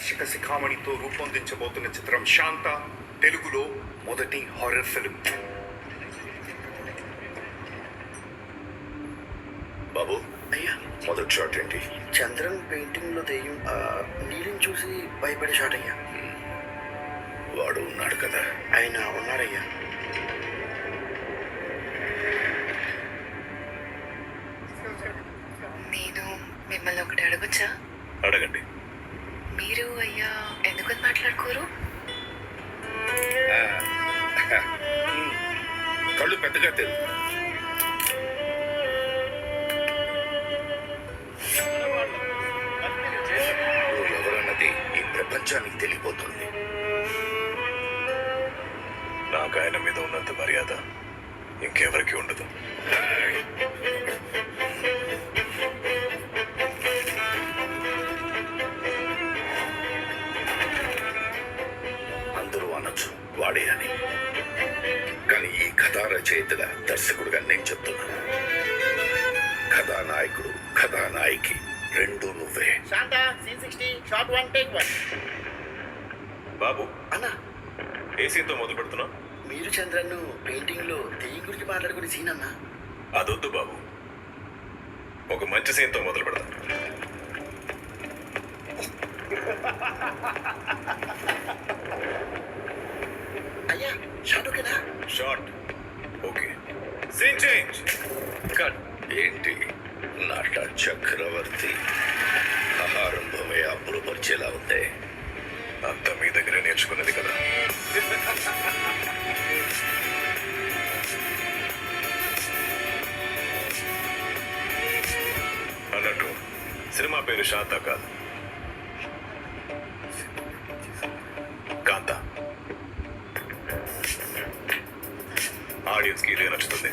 దర్శక శిఖామణితో రూపొందించబోతున్న చిత్రం శాంత తెలుగులో మొదటి హారర్ ఫిల్మ్. బాబు అయ్యా, మొదటి షాట్ ఏంటి? చంద్రన్ పెయింటింగ్ లో దెయ్యం నీళ్ళని చూసి భయపడే షాట్ అయ్యా. వాడు ఉన్నాడు కదా? ఆయన ఉన్నారయ్యా. నేను మిమ్మల్ని ఒకటి అడగొచ్చా? అడగండి. మీరు అయ్యా ఎందుకని మాట్లాడుకోరు? కళ్ళు పెద్దగా తెలు. ఎవరన్నది ఈ ప్రపంచానికి తెలియబోతుంది. నాకు ఆయన మీద ఉన్నంత మర్యాద ఇంకెవరికి ఉండదు. అందరూ అనొచ్చు వాడే అని, కానీ ఈ కథా రచయితగా దర్శకుడుగా నేను చెప్తున్నాను, కథానాయకుడు కథానాయకి రెండు నువ్వే. శాంత సీన్ 60 షాట్ 1 టేక్ 1. బాబు, అన్నా, ఏ సీన్తో మొదలు పెడుతున్నావు? మీరు చంద్రన్ పెయింటింగ్ లో దెయ్యం గురించి మాట్లాడుకునే సీన్ అన్నా. అదొద్దు బాబు, ఒక మంచి సీన్తో మొదలు పెడతాం. అయ్యా, షాట్ ఓకేనా? Short okay, scene change, cut. ఏంటి నట చక్రవర్తి ఆరంభమే అప్పులుపరిచేలా ఉందే. అంతా మీ దగ్గరే నేర్చుకున్నది కదా. అన్నట్టు సినిమా పేరు శాంత కాదు, కాంత. ఆడియన్స్కి ఇదే నచ్చుతుంది.